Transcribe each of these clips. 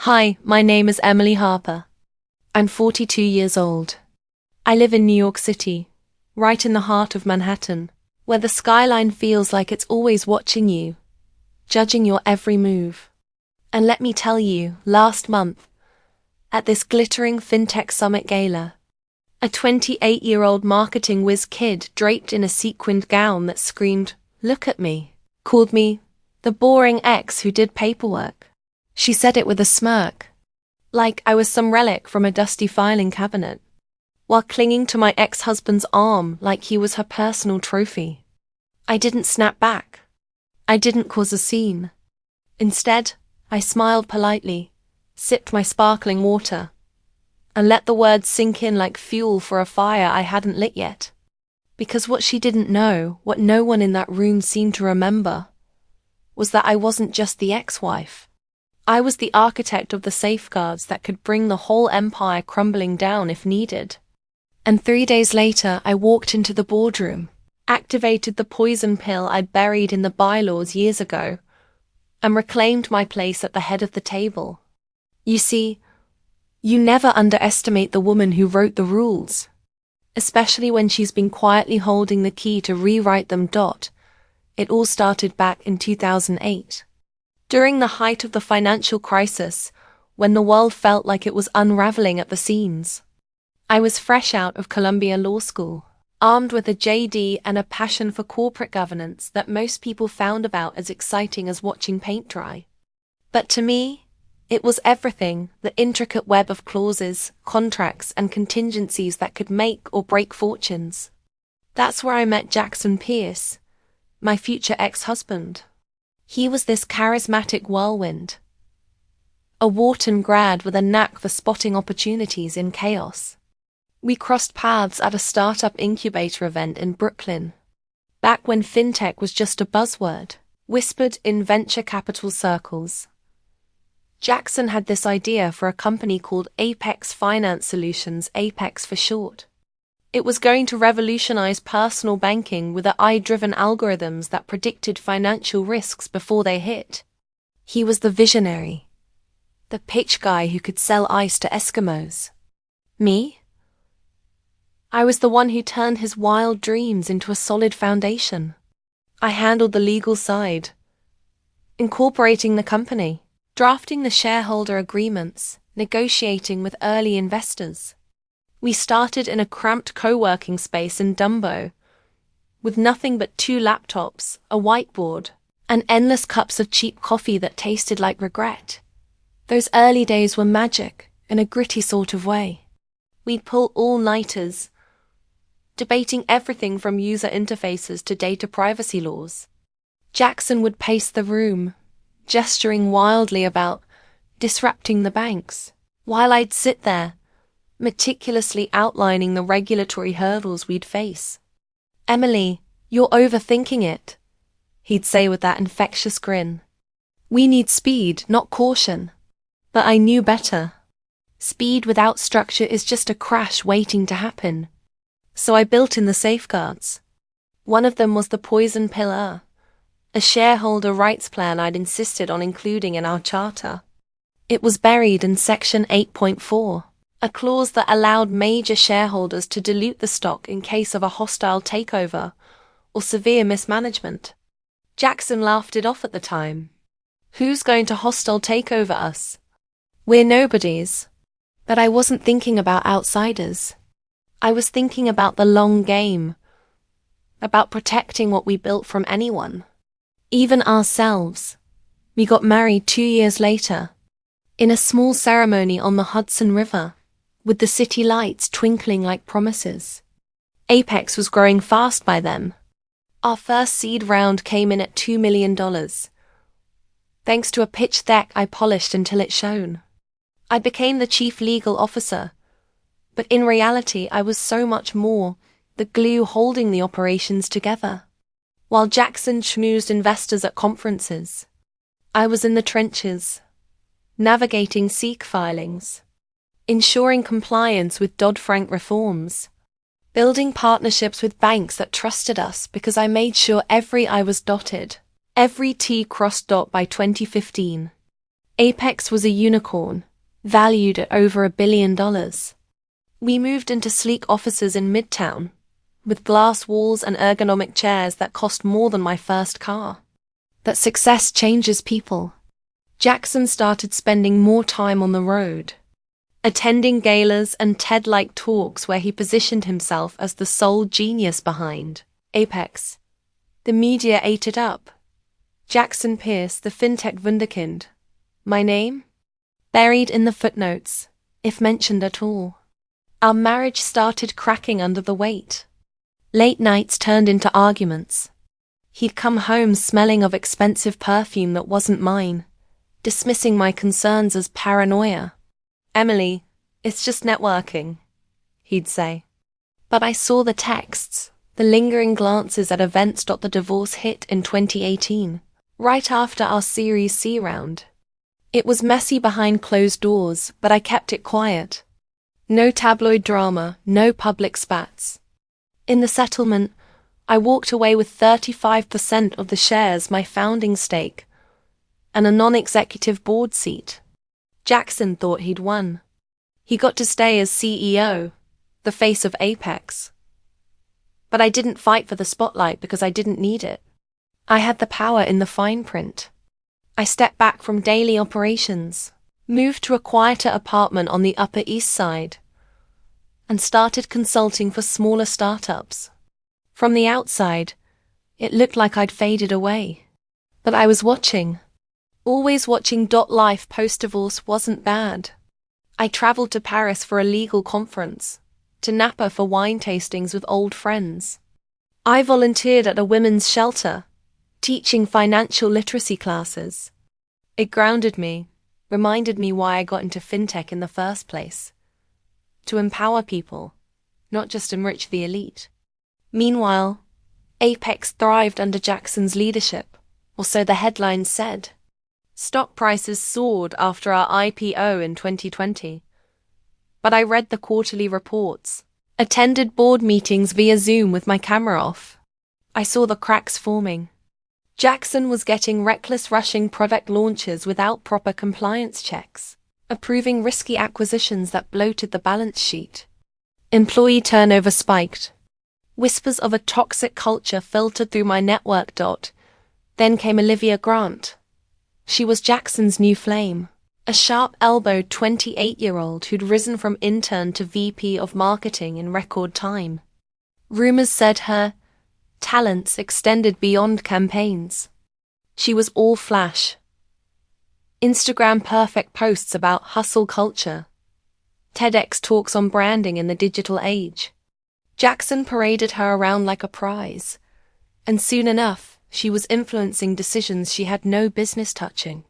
Hi, my name is Emily Harper. I'm 42 years old. I live in New York City, right in the heart of Manhattan, where the skyline feels like it's always watching you, judging your every move. And let me tell you, last month, at this glittering fintech summit gala, a 28-year-old marketing whiz kid draped in a sequined gown that screamed, "Look at me," called me the boring ex who did paperwork. She said it with a smirk, like I was some relic from a dusty filing cabinet, while clinging to my ex-husband's arm like he was her personal trophy. I didn't snap back. I didn't cause a scene. Instead, I smiled politely, sipped my sparkling water, and let the words sink in like fuel for a fire I hadn't lit yet. Because what she didn't know, what no one in that room seemed to remember, was that I wasn't just the ex-wife. I was the architect of the safeguards that could bring the whole empire crumbling down if needed. And 3 days later, I walked into the boardroom, activated the poison pill I'd buried in the bylaws years ago, and reclaimed my place at the head of the table. You see, you never underestimate the woman who wrote the rules, especially when she's been quietly holding the key to rewrite them. It all started back in 2008. During the height of the financial crisis, when the world felt like it was unraveling at the seams. I was fresh out of Columbia Law School, armed with a JD and a passion for corporate governance that most people found about as exciting as watching paint dry. But to me, it was everything, the intricate web of clauses, contracts, and contingencies that could make or break fortunes. That's where I met Jackson Pierce, my future ex-husband. He was this charismatic whirlwind, a Wharton grad with a knack for spotting opportunities in chaos. We crossed paths at a startup incubator event in Brooklyn, back when fintech was just a buzzword, whispered in venture capital circles. Jackson had this idea for a company called Apex Finance Solutions, Apex for short. It was going to revolutionize personal banking with AI-driven algorithms that predicted financial risks before they hit. He was the visionary, the pitch guy who could sell ice to Eskimos. Me? I was the one who turned his wild dreams into a solid foundation. I handled the legal side, incorporating the company, drafting the shareholder agreements, negotiating with early investors. We started in a cramped co-working space in Dumbo, with nothing but 2 laptops, a whiteboard, and endless cups of cheap coffee that tasted like regret. Those early days were magic, in a gritty sort of way. We'd pull all-nighters, debating everything from user interfaces to data privacy laws. Jackson would pace the room, gesturing wildly about disrupting the banks, while I'd sit there, meticulously outlining the regulatory hurdles we'd face. "Emily, you're overthinking it," he'd say with that infectious grin. "We need speed, not caution." But I knew better. Speed without structure is just a crash waiting to happen. So I built in the safeguards. One of them was the poison pillar, a shareholder rights plan I'd insisted on including in our charter. It was buried in Section 8.4. A clause that allowed major shareholders to dilute the stock in case of a hostile takeover or severe mismanagement. Jackson laughed it off at the time. Who's going to hostile takeover us? We're nobodies. But I wasn't thinking about outsiders. I was thinking about the long game, about protecting what we built from anyone, even ourselves. We got married 2 years later, in a small ceremony on the Hudson River, with the city lights twinkling like promises. Apex was growing fast by then. Our first seed round came in at $2 million, thanks to a pitch deck I polished until it shone. I became the chief legal officer, but in reality I was so much more, the glue holding the operations together. While Jackson schmoozed investors at conferences, I was in the trenches, navigating SEC filings, ensuring compliance with Dodd-Frank reforms, building partnerships with banks that trusted us because I made sure every I was dotted, every T crossed by 2015. Apex was a unicorn, valued at over $1 billion. We moved into sleek offices in Midtown, with glass walls and ergonomic chairs that cost more than my first car. That success changes people. Jackson started spending more time on the road, attending galas and TED-like talks where he positioned himself as the sole genius behind Apex. The media ate it up. Jackson Pierce, the fintech wunderkind. My name? Buried in the footnotes, if mentioned at all. Our marriage started cracking under the weight. Late nights turned into arguments. He'd come home smelling of expensive perfume that wasn't mine, dismissing my concerns as paranoia. "Emily, it's just networking," he'd say. But I saw the texts, the lingering glances at events. The divorce hit in 2018, right after our Series C round. It was messy behind closed doors, but I kept it quiet. No tabloid drama, no public spats. In the settlement, I walked away with 35% of the shares, my founding stake, and a non-executive board seat. Jackson thought he'd won. He got to stay as CEO, the face of Apex. But I didn't fight for the spotlight because I didn't need it. I had the power in the fine print. I stepped back from daily operations, moved to a quieter apartment on the Upper East Side, and started consulting for smaller startups. From the outside, it looked like I'd faded away. But I was watching. Always watching. Life post-divorce wasn't bad. I traveled to Paris for a legal conference, to Napa for wine tastings with old friends. I volunteered at a women's shelter, teaching financial literacy classes. It grounded me, reminded me why I got into fintech in the first place. To empower people, not just enrich the elite. Meanwhile, Apex thrived under Jackson's leadership, or so the headlines said. Stock prices soared after our IPO in 2020. But I read the quarterly reports, attended board meetings via Zoom with my camera off. I saw the cracks forming. Jackson was getting reckless rushing product launches without proper compliance checks, approving risky acquisitions that bloated the balance sheet. Employee turnover spiked. Whispers of a toxic culture filtered through my network. Then came Olivia Grant. She was Jackson's new flame, a sharp-elbowed 28-year-old who'd risen from intern to VP of marketing in record time. Rumors said her talents extended beyond campaigns. She was all flash. Instagram perfect posts about hustle culture. TEDx talks on branding in the digital age. Jackson paraded her around like a prize, and soon enough, she was influencing decisions she had no business touching.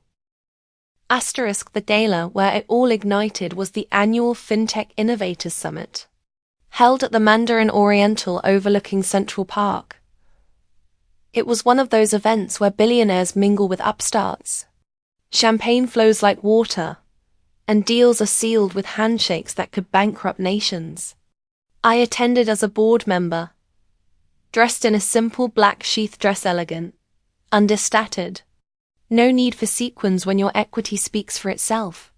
The Gala where it all ignited was the annual FinTech Innovators Summit, held at the Mandarin Oriental overlooking Central Park. It was one of those events where billionaires mingle with upstarts. Champagne flows like water, and deals are sealed with handshakes that could bankrupt nations. I attended as a board member, dressed in a simple black sheath dress, elegant, understated. No need for sequins when your equity speaks for itself.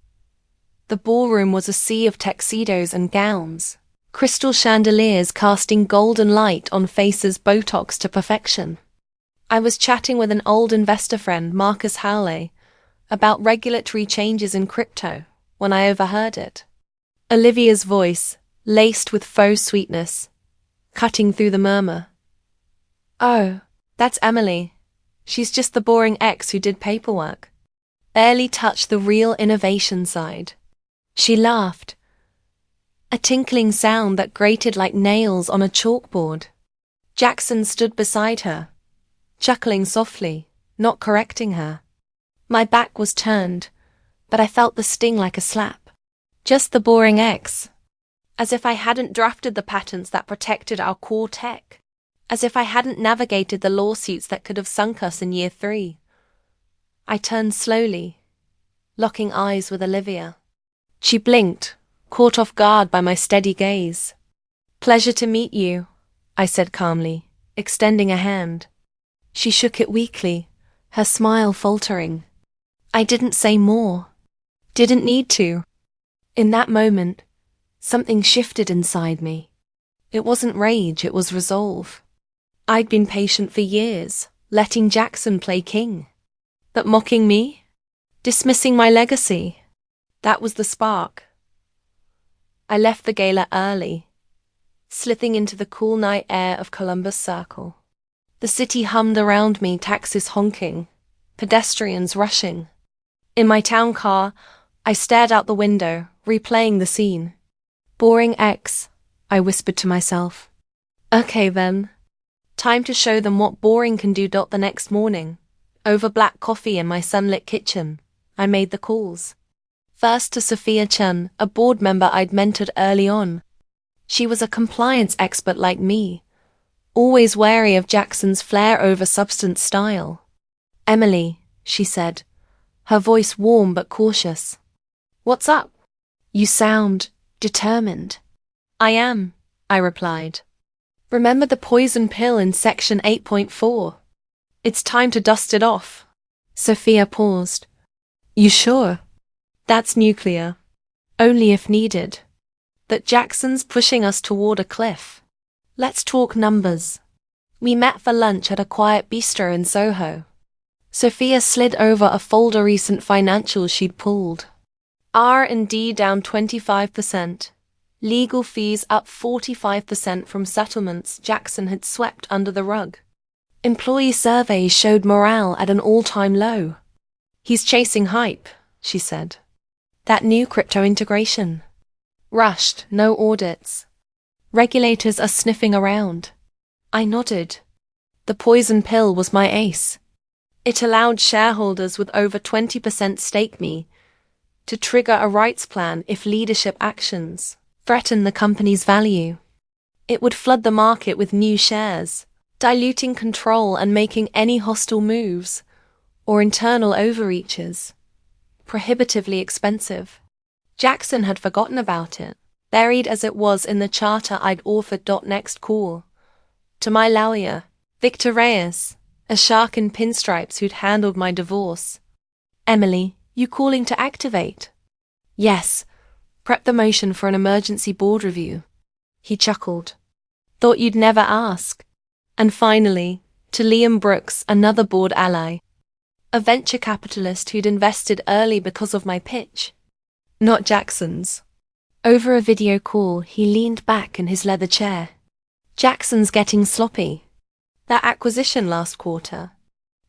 The ballroom was a sea of tuxedos and gowns, crystal chandeliers casting golden light on faces Botox to perfection. I was chatting with an old investor friend, Marcus Howley, about regulatory changes in crypto when I overheard it. Olivia's voice, laced with faux sweetness, cutting through the murmur. "Oh, that's Emily. She's just the boring ex who did paperwork. Barely touched the real innovation side." She laughed, a tinkling sound that grated like nails on a chalkboard. Jackson stood beside her, chuckling softly, not correcting her. My back was turned, but I felt the sting like a slap. Just the boring ex. As if I hadn't drafted the patents that protected our core tech. As if I hadn't navigated the lawsuits that could have sunk us in year 3. I turned slowly, locking eyes with Olivia. She blinked, caught off guard by my steady gaze. "Pleasure to meet you," I said calmly, extending a hand. She shook it weakly, her smile faltering. I didn't say more. Didn't need to. In that moment, something shifted inside me. It wasn't rage, it was resolve. I'd been patient for years, letting Jackson play king. But mocking me? Dismissing my legacy? That was the spark. I left the gala early, slipping into the cool night air of Columbus Circle. The city hummed around me, taxis honking, pedestrians rushing. In my town car, I stared out the window, replaying the scene. Boring X, I whispered to myself. Okay then. Time to show them what boring can do. The next morning, over black coffee in my sunlit kitchen, I made the calls. First to Sophia Chen, a board member I'd mentored early on. She was a compliance expert like me, always wary of Jackson's flair over substance style. Emily, she said, her voice warm but cautious. What's up? You sound determined. I am, I replied. Remember the poison pill in section 8.4? It's time to dust it off. Sophia paused. You sure? That's nuclear. Only if needed. That Jackson's pushing us toward a cliff. Let's talk numbers. We met for lunch at a quiet bistro in Soho. Sophia slid over a folder recent financials she'd pulled. R&D down 25%. Legal fees up 45% from settlements Jackson had swept under the rug. Employee surveys showed morale at an all-time low. He's chasing hype, she said. That new crypto integration. Rushed, no audits. Regulators are sniffing around. I nodded. The poison pill was my ace. It allowed shareholders with over 20% stake me to trigger a rights plan if leadership actions threaten the company's value. It would flood the market with new shares, diluting control and making any hostile moves or internal overreaches prohibitively expensive. Jackson had forgotten about it, buried as it was in the charter I'd authored. Next call. To my lawyer, Victor Reyes, a shark in pinstripes who'd handled my divorce. Emily, you calling to activate? Yes. Prep the motion for an emergency board review. He chuckled. Thought you'd never ask. And finally, to Liam Brooks, another board ally. A venture capitalist who'd invested early because of my pitch. Not Jackson's. Over a video call, he leaned back in his leather chair. Jackson's getting sloppy. That acquisition last quarter.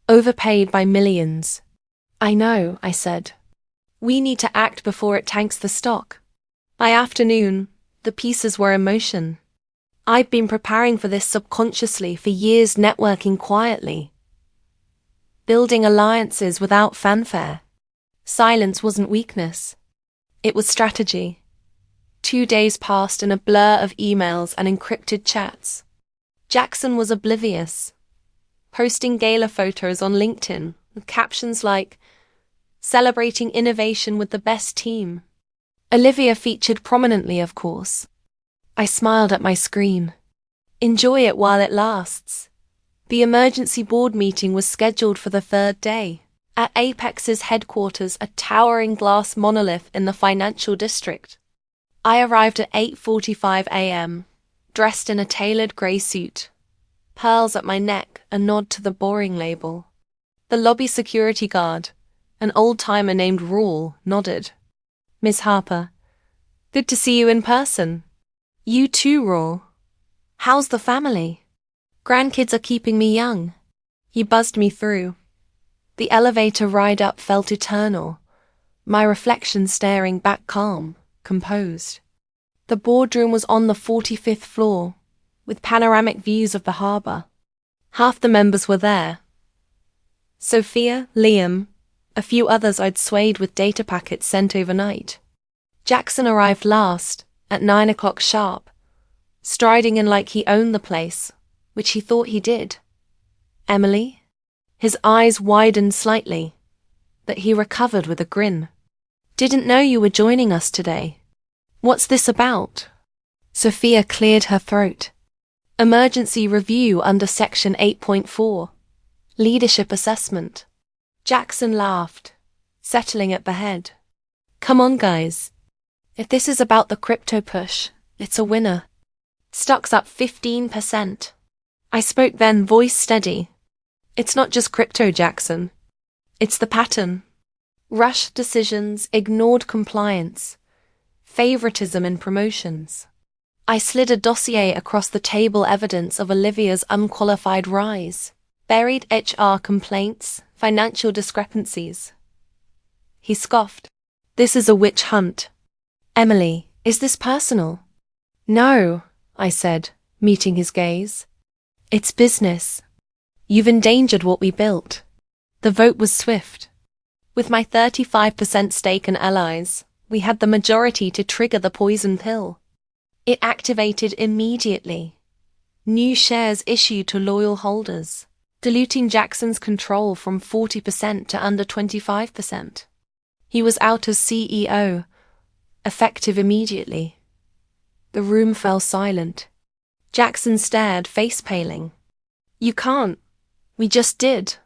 Overpaid by millions. I know, I said. We need to act before it tanks the stock. By afternoon, the pieces were in motion. I'd been preparing for this subconsciously for years, networking quietly. Building alliances without fanfare. Silence wasn't weakness. It was strategy. 2 days passed in a blur of emails and encrypted chats. Jackson was oblivious, posting gala photos on LinkedIn with captions like, "Celebrating innovation with the best team." Olivia featured prominently, of course. I smiled at my screen. Enjoy it while it lasts. The emergency board meeting was scheduled for the third day. At Apex's headquarters, a towering glass monolith in the financial district. I arrived at 8:45 a.m., dressed in a tailored grey suit. Pearls at my neck, a nod to the boring label. The lobby security guard, an old-timer named Rule, nodded. Miss Harper, good to see you in person. You too, Rule. How's the family? Grandkids are keeping me young. He buzzed me through. The elevator ride up felt eternal, my reflection staring back calm, composed. The boardroom was on the 45th floor, with panoramic views of the harbour. Half the members were there. Sophia, Liam, a few others I'd swayed with data packets sent overnight. Jackson arrived last, at 9 o'clock sharp, striding in like he owned the place, which he thought he did. Emily? His eyes widened slightly, but he recovered with a grin. Didn't know you were joining us today. What's this about? Sophia cleared her throat. Emergency review under section 8.4. Leadership assessment. Jackson laughed, settling at the head. Come on, guys. If this is about the crypto push, it's a winner. Stock's up 15%. I spoke then, voice steady. It's not just crypto, Jackson. It's the pattern. Rushed decisions, ignored compliance, favoritism in promotions. I slid a dossier across the table, evidence of Olivia's unqualified rise, buried HR complaints, financial discrepancies. He scoffed. This is a witch hunt. Emily, is this personal? No, I said, meeting his gaze. It's business. You've endangered what we built. The vote was swift. With my 35% stake and allies, we had the majority to trigger the poison pill. It activated immediately. New shares issued to loyal holders, diluting Jackson's control from 40% to under 25%. He was out as CEO, effective immediately. The room fell silent. Jackson stared, face paling. You can't. We just did,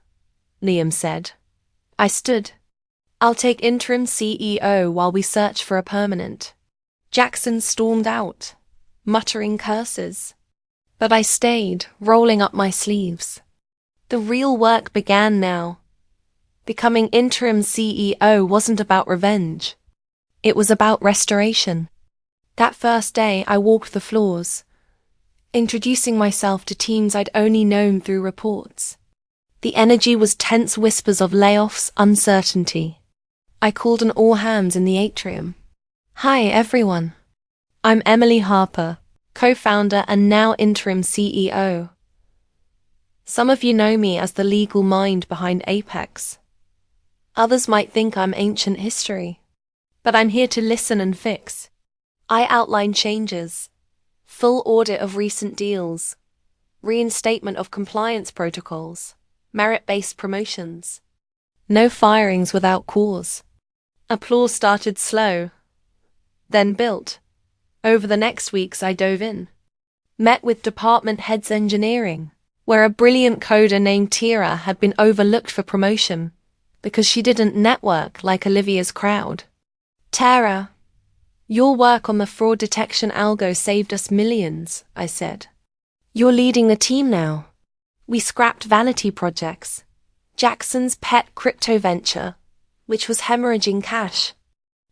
Liam said. I stood. I'll take interim CEO while we search for a permanent. Jackson stormed out, muttering curses. But I stayed, rolling up my sleeves. The real work began now. Becoming interim CEO wasn't about revenge. It was about restoration. That first day, I walked the floors, introducing myself to teams I'd only known through reports. The energy was tense, whispers of layoffs, uncertainty. I called an all-hands in the atrium. Hi, everyone. I'm Emily Harper, co-founder and now interim CEO. Some of you know me as the legal mind behind Apex. Others might think I'm ancient history. But I'm here to listen and fix. I outline changes, full audit of recent deals, reinstatement of compliance protocols, merit-based promotions. No firings without cause. Applause started slow, then built. Over the next weeks I dove in. Met with department heads engineering, where a brilliant coder named Tira had been overlooked for promotion because she didn't network like Olivia's crowd. Tara, your work on the fraud detection algo saved us millions, I said. You're leading the team now. We scrapped vanity projects, Jackson's pet crypto venture, which was hemorrhaging cash,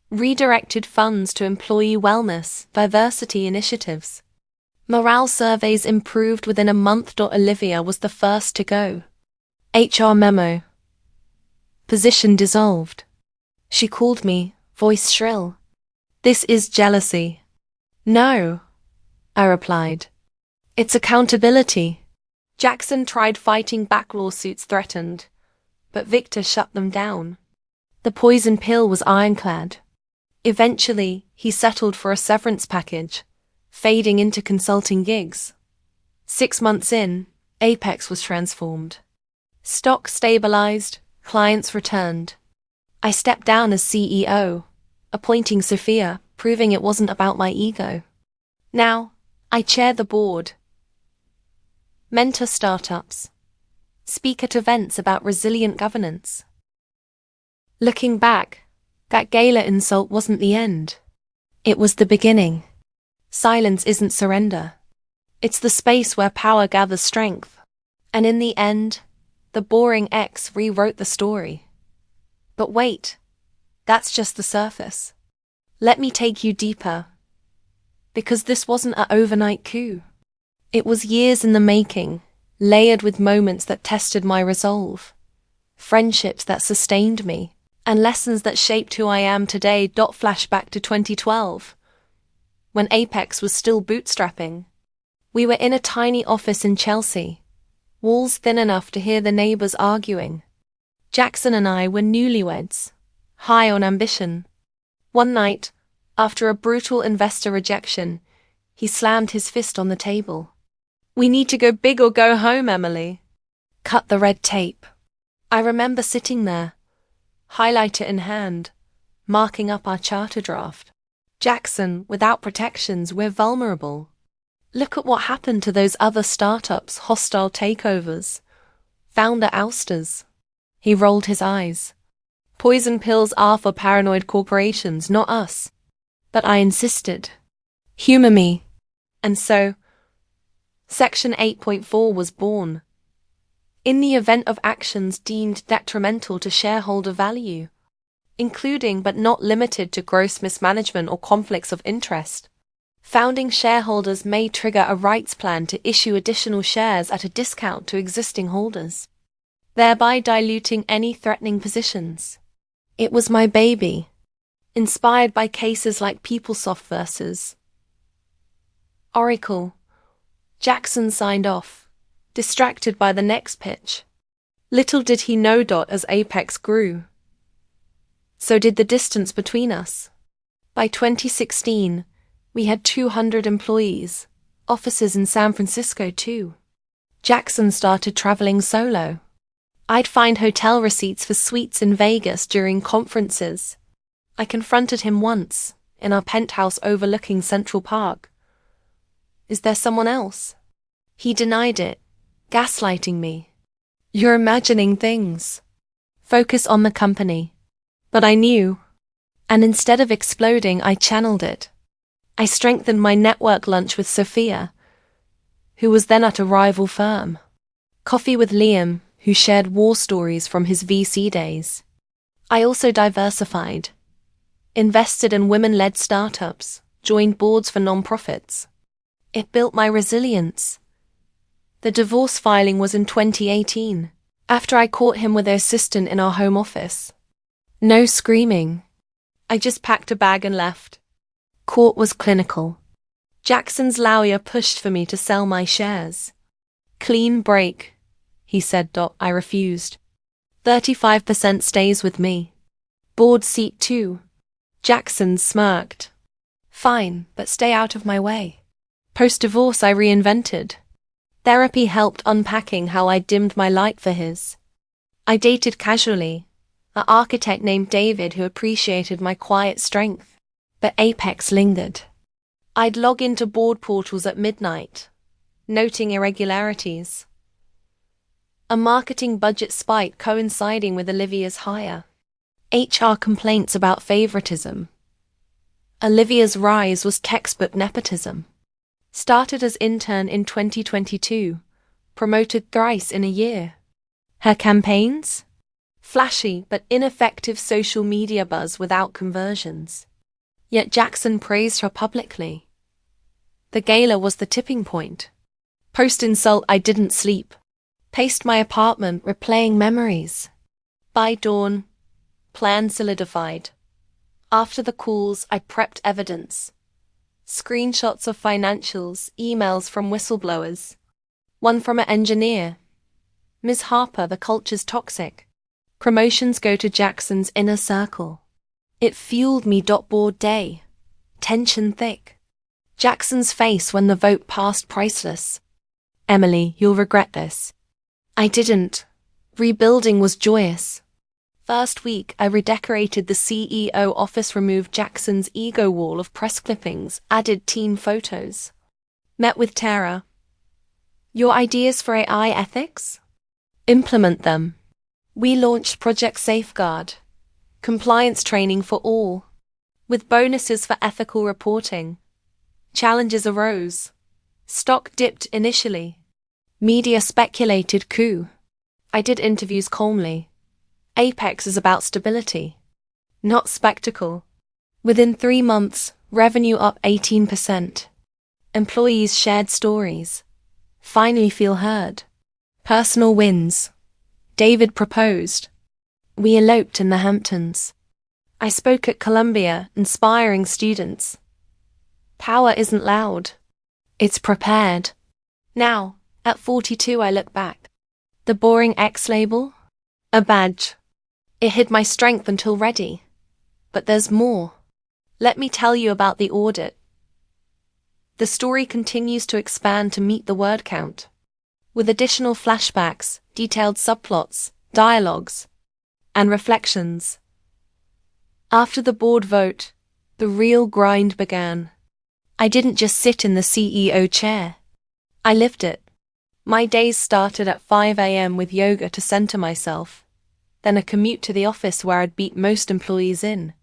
redirected funds to employee wellness, diversity initiatives. Morale surveys improved within a month. Olivia was the first to go. HR memo. Position dissolved. She called me, voice shrill. This is jealousy. No, I replied. It's accountability. Jackson tried fighting back, lawsuits threatened, but Victor shut them down. The poison pill was ironclad. Eventually, he settled for a severance package, fading into consulting gigs. 6 months in, Apex was transformed. Stock stabilized, clients returned. I stepped down as CEO, appointing Sophia, proving it wasn't about my ego. Now, I chair the board, mentor startups, speak at events about resilient governance. Looking back, that Gala insult wasn't the end. It was the beginning. Silence isn't surrender. It's the space where power gathers strength. And in the end, the boring ex rewrote the story. But wait, that's just the surface. Let me take you deeper. Because this wasn't an overnight coup. It was years in the making, layered with moments that tested my resolve, friendships that sustained me, and lessons that shaped who I am today. Flashback to 2012, when Apex was still bootstrapping. We were in a tiny office in Chelsea, walls thin enough to hear the neighbors arguing. Jackson and I were newlyweds, high on ambition. One night, after a brutal investor rejection, he slammed his fist on the table. We need to go big or go home, Emily. Cut the red tape. I remember sitting there, highlighter in hand, marking up our charter draft. Jackson, without protections, we're vulnerable. Look at what happened to those other startups, hostile takeovers, founder ousters. He rolled his eyes. Poison pills are for paranoid corporations, not us. But I insisted. Humor me. And so, Section 8.4 was born. In the event of actions deemed detrimental to shareholder value, including but not limited to gross mismanagement or conflicts of interest, founding shareholders may trigger a rights plan to issue additional shares at a discount to existing holders, thereby diluting any threatening positions. It was my baby, inspired by cases like PeopleSoft versus Oracle. Jackson signed off, distracted by the next pitch. Little did he know, as Apex grew, so did the distance between us. By 2016, we had 200 employees, offices in San Francisco too. Jackson started traveling solo. I'd find hotel receipts for suites in Vegas during conferences. I confronted him once, in our penthouse overlooking Central Park. Is there someone else? He denied it, gaslighting me. You're imagining things. Focus on the company. But I knew. And instead of exploding, I channeled it. I strengthened my network lunch with Sophia, who was then at a rival firm. Coffee with Liam, who shared war stories from his VC days. I also diversified. Invested in women-led startups, joined boards for nonprofits. It built my resilience. The divorce filing was in 2018, after I caught him with the assistant in our home office. No screaming. I just packed a bag and left. Court was clinical. Jackson's lawyer pushed for me to sell my shares. Clean break, he said. I refused. 35% stays with me. Board seat too. Jackson smirked. Fine, but stay out of my way. Post-divorce I reinvented. Therapy helped unpacking how I dimmed my light for his. I dated casually, an architect named David who appreciated my quiet strength. But Apex lingered. I'd log into board portals at midnight, noting irregularities. A marketing budget spike coinciding with Olivia's hire. HR complaints about favoritism. Olivia's rise was textbook nepotism. Started as intern in 2022, promoted thrice in a year. Her campaigns? Flashy but ineffective social media buzz without conversions. Yet Jackson praised her publicly. The gala was the tipping point. Post-insult I didn't sleep. Paced my apartment replaying memories. By dawn, plan solidified. After the calls I prepped evidence. Screenshots of financials, emails from whistleblowers. One from an engineer. Ms. Harper, the culture's toxic. Promotions go to Jackson's inner circle. It fueled me. Board day. Tension thick. Jackson's face when the vote passed priceless. Emily, you'll regret this. I didn't. Rebuilding was joyous. First week, I redecorated the CEO office, removed Jackson's ego wall of press clippings, added team photos. Met with Tara. Your ideas for AI ethics? Implement them. We launched Project Safeguard. Compliance training for all, with bonuses for ethical reporting. Challenges arose. Stock dipped initially. Media speculated coup. I did interviews calmly. Apex is about stability, not spectacle. Within 3 months, revenue up 18%. Employees shared stories. Finally feel heard. Personal wins. David proposed. We eloped in the Hamptons. I spoke at Columbia, inspiring students. Power isn't loud. It's prepared. Now, at 42 I look back. The boring X label? A badge. It hid my strength until ready. But there's more. Let me tell you about the audit. The story continues to expand to meet the word count. With additional flashbacks, detailed subplots, dialogues, and reflections. After the board vote, the real grind began. I didn't just sit in the CEO chair. I lived it. My days started at 5 a.m. with yoga to center myself. then a commute to the office where I'd beat most employees in.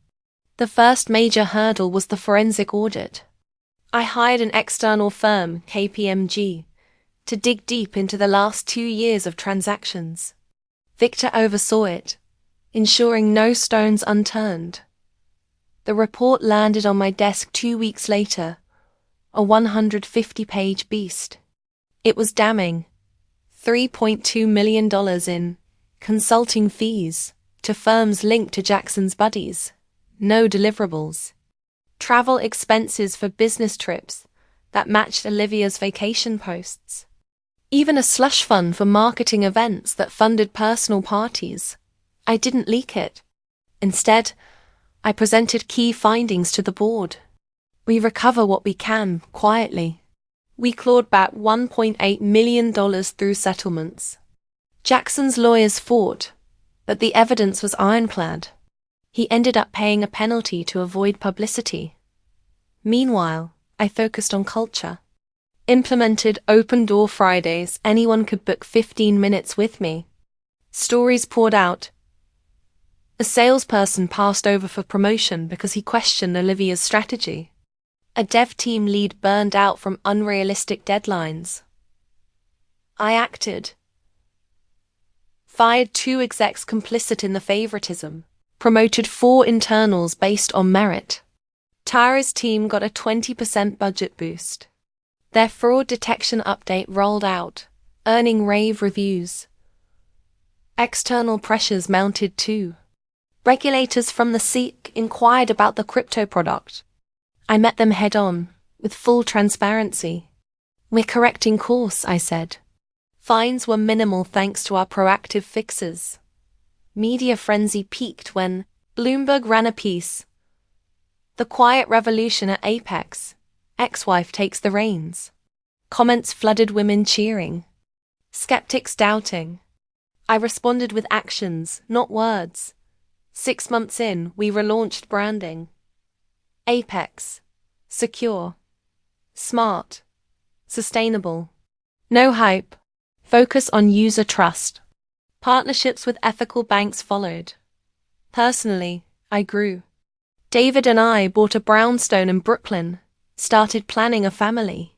The first major hurdle was the forensic audit. I hired an external firm, KPMG, to dig deep into the last 2 years of transactions. Victor oversaw it, ensuring no stones unturned. The report landed on my desk 2 weeks later, a 150-page beast. It was damning. $3.2 million in consulting fees to firms linked to Jackson's buddies. No deliverables. Travel expenses for business trips that matched Olivia's vacation posts. Even a slush fund for marketing events that funded personal parties. I didn't leak it. Instead, I presented key findings to the board. We recover what we can, quietly. We clawed back $1.8 million through settlements. Jackson's lawyers fought, but the evidence was ironclad. He ended up paying a penalty to avoid publicity. Meanwhile, I focused on culture. Implemented open-door Fridays. Anyone could book 15 minutes with me. Stories poured out. A salesperson passed over for promotion because he questioned Olivia's strategy. A dev team lead burned out from unrealistic deadlines. I acted. Fired 2 execs complicit in the favoritism. Promoted 4 internals based on merit. Tara's team got a 20% budget boost. Their fraud detection update rolled out, earning rave reviews. External pressures mounted too. Regulators from the SEC inquired about the crypto product. I met them head-on, with full transparency. We're correcting course, I said. Fines were minimal thanks to our proactive fixes. Media frenzy peaked when Bloomberg ran a piece. The quiet revolution at Apex. Ex-wife takes the reins. Comments flooded, women cheering. Skeptics doubting. I responded with actions, not words. 6 months in, we relaunched branding. Apex. Secure. Smart. Sustainable. No hype. Focus on user trust. Partnerships with ethical banks followed. Personally, I grew. David and I bought a brownstone in Brooklyn, started planning a family.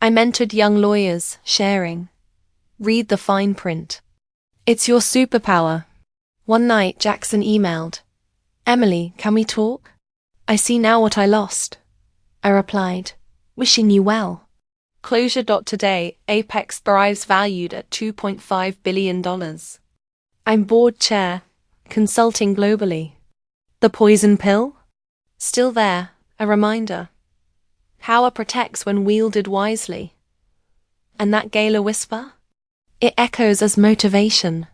I mentored young lawyers, sharing. Read the fine print. It's your superpower. One night, Jackson emailed, "Emily, can we talk? I see now what I lost." I replied, "Wishing you well." Closure. Today, Apex thrives, valued at $2.5 billion. I'm board chair, consulting globally. The poison pill? Still there, a reminder. Power protects when wielded wisely. And that Gala whisper? It echoes as motivation.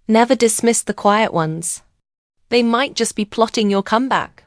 Never dismiss the quiet ones. They might just be plotting your comeback.